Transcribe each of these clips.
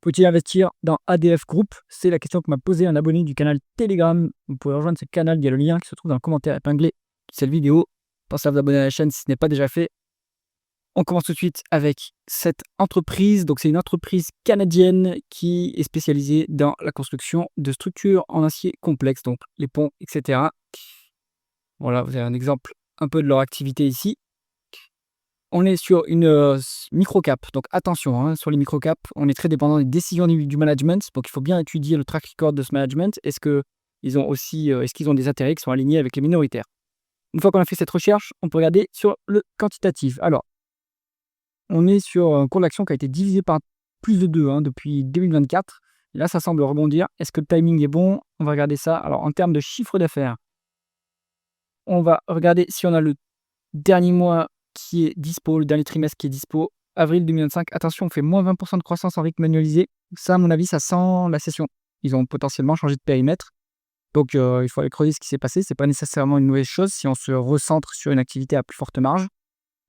Faut-il investir dans ADF Group? C'est la question que m'a posée un abonné du canal Telegram. Vous pouvez rejoindre ce canal via le lien qui se trouve dans le commentaire épinglé de cette vidéo. Pensez à vous abonner à la chaîne si ce n'est pas déjà fait. On commence tout de suite avec cette entreprise. Donc, c'est une entreprise canadienne qui est spécialisée dans la construction de structures en acier complexe, donc les ponts, etc. Voilà, vous avez un exemple un peu de leur activité ici. On est sur une micro-cap, donc attention, hein, sur les micro-caps, on est très dépendant des décisions du management, donc il faut bien étudier le track record de ce management. Est-ce qu'ils ont des intérêts qui sont alignés avec les minoritaires? Une fois qu'on a fait cette recherche, on peut regarder sur le quantitatif. Alors, on est sur un cours d'action qui a été divisé par plus de 2 depuis 2024. Et là, ça semble rebondir. Est-ce que le timing est bon? On va regarder ça. Alors, en termes de chiffre d'affaires, on va regarder si on a le dernier mois qui est dispo, le dernier trimestre qui est dispo, avril 2025. Attention, on fait moins 20% de croissance en rythme annualisé. Ça, à mon avis, ça sent la session. Ils ont potentiellement changé de périmètre. Donc, il faut aller creuser ce qui s'est passé. Ce n'est pas nécessairement une mauvaise chose si on se recentre sur une activité à plus forte marge.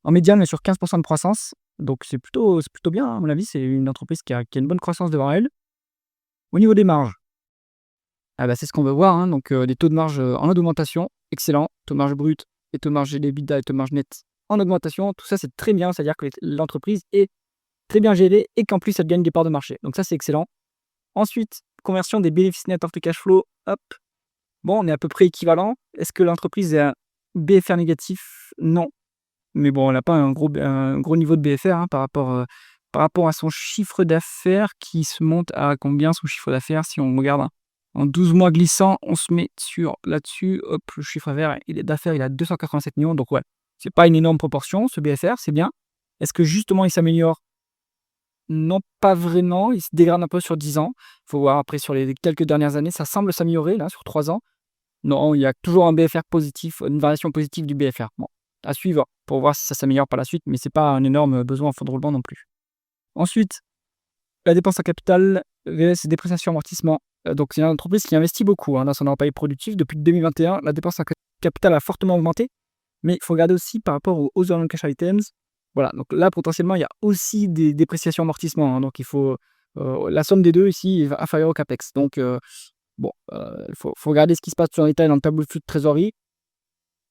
En médiane, on est sur 15% de croissance. Donc, c'est plutôt bien, hein, à mon avis. C'est une entreprise qui a une bonne croissance devant elle. Au niveau des marges, c'est ce qu'on veut voir, hein. Donc, des taux de marge en augmentation, excellent. Taux de marge brut et taux de marge EBITDA et taux de marge net en augmentation. Tout ça, c'est très bien. C'est-à-dire que l'entreprise est très bien gérée et qu'en plus, elle gagne des parts de marché. Donc, ça, c'est excellent. Ensuite, conversion des bénéfices nets en free cash flow. Hop. Bon, on est à peu près équivalent. Est-ce que l'entreprise est un BFR négatif? Non. Mais bon, elle n'a pas un gros niveau de BFR, hein, par rapport à son chiffre d'affaires qui se monte à combien son chiffre d'affaires? Si on regarde en 12 mois glissants, on se met là-dessus. Hop, le chiffre d'affaires, il a 287 millions. Donc ouais, c'est pas une énorme proportion, ce BFR, c'est bien. Est-ce que justement il s'améliore? Non, pas vraiment. Il se dégrade un peu sur 10 ans. Il faut voir après sur les quelques dernières années. Ça semble s'améliorer là sur 3 ans. Non, il y a toujours un BFR positif, une variation positive du BFR. Bon, à suivre pour voir si ça s'améliore par la suite, mais c'est pas un énorme besoin en fonds de roulement non plus. Ensuite, la dépense en capital vs dépréciation amortissement. Donc c'est une entreprise qui investit beaucoup, dans son appareil productif. Depuis 2021, la dépense en capital a fortement augmenté, mais il faut regarder aussi par rapport aux other non-cash items. Voilà, donc là, potentiellement, il y a aussi des dépréciations amortissements, donc il faut la somme des deux ici est inférieure au CAPEX. Donc, bon, il faut regarder ce qui se passe en détail dans le tableau de flux de trésorerie.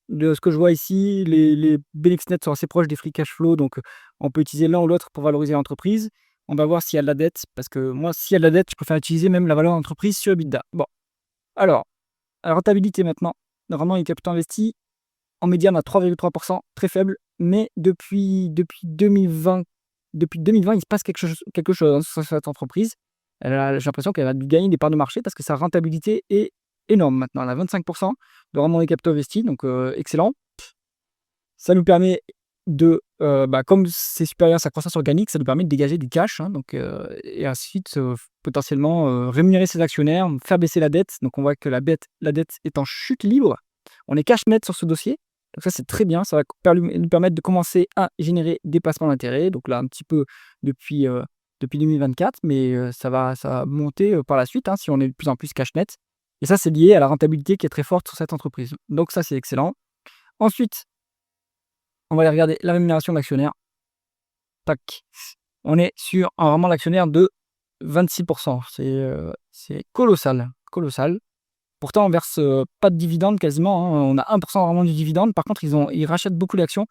De ce que je vois ici, les bénéfices nets sont assez proches des free cash flow, donc on peut utiliser l'un ou l'autre pour valoriser l'entreprise. On va voir s'il y a de la dette, parce que moi, s'il y a de la dette, je préfère utiliser même la valeur d'entreprise sur EBITDA. Bon, alors, la rentabilité maintenant. Normalement, les capitaux investis, en médiane à 3,3%, très faible, mais depuis 2020, il se passe quelque chose sur cette entreprise. J'ai l'impression qu'elle a dû gagner des parts de marché parce que sa rentabilité est énorme maintenant. Elle a 25% de rendement des capitaux investis, donc excellent. Ça nous permet comme c'est supérieur à sa croissance organique, ça nous permet de dégager du cash, donc, et ensuite potentiellement rémunérer ses actionnaires, faire baisser la dette. Donc on voit que la dette est en chute libre. On est cash net sur ce dossier. Donc ça, c'est très bien. Ça va nous permettre de commencer à générer des placements d'intérêt. Donc là, un petit peu depuis 2024, mais ça va monter par la suite, si on est de plus en plus cash net. Et ça, c'est lié à la rentabilité qui est très forte sur cette entreprise. Donc ça, c'est excellent. Ensuite, on va aller regarder la rémunération de l'actionnaire. Tac. On est sur un rendement d'actionnaire de 26%. C'est colossal. Pourtant, on verse pas de dividendes quasiment, On a 1% vraiment du dividende. Par contre, ils rachètent beaucoup d'actions.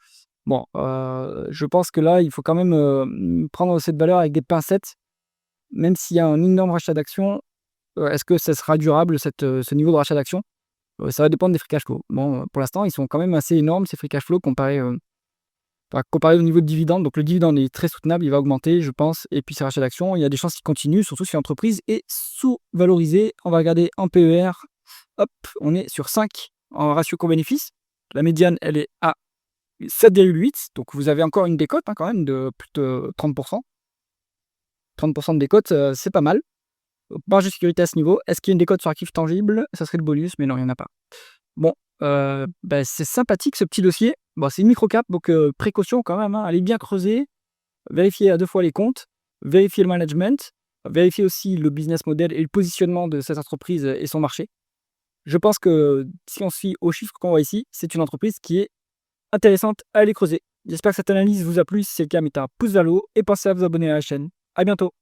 Bon, je pense que là, il faut quand même prendre cette valeur avec des pincettes. Même s'il y a un énorme rachat d'actions, est-ce que ça sera durable, ce niveau de rachat d'actions? Ça va dépendre des free cash flow. Bon, pour l'instant, ils sont quand même assez énormes, ces free cash flow, comparé au niveau de dividende. Donc le dividende est très soutenable, il va augmenter, je pense. Et puis ces rachats d'actions, il y a des chances qu'ils continuent, surtout si l'entreprise est sous-valorisée. On va regarder en PER. Hop, on est sur 5 en ratio coût-bénéfice. La médiane, elle est à 7,8. Donc vous avez encore une décote, quand même, de plus de 30%. 30% de décote, c'est pas mal. Marge de sécurité à ce niveau. Est-ce qu'il y a une décote sur actifs tangibles? Ça serait le bonus, mais non, il n'y en a pas. Bon, c'est sympathique ce petit dossier. Bon, c'est une micro-cap, donc précaution quand même, allez bien creuser, vérifier à 2 fois les comptes, vérifier le management, vérifier aussi le business model et le positionnement de cette entreprise et son marché. Je pense que si on se fie aux chiffres qu'on voit ici, c'est une entreprise qui est intéressante à aller creuser. J'espère que cette analyse vous a plu. Si c'est le cas, mettez un pouce vers le haut et pensez à vous abonner à la chaîne. À bientôt.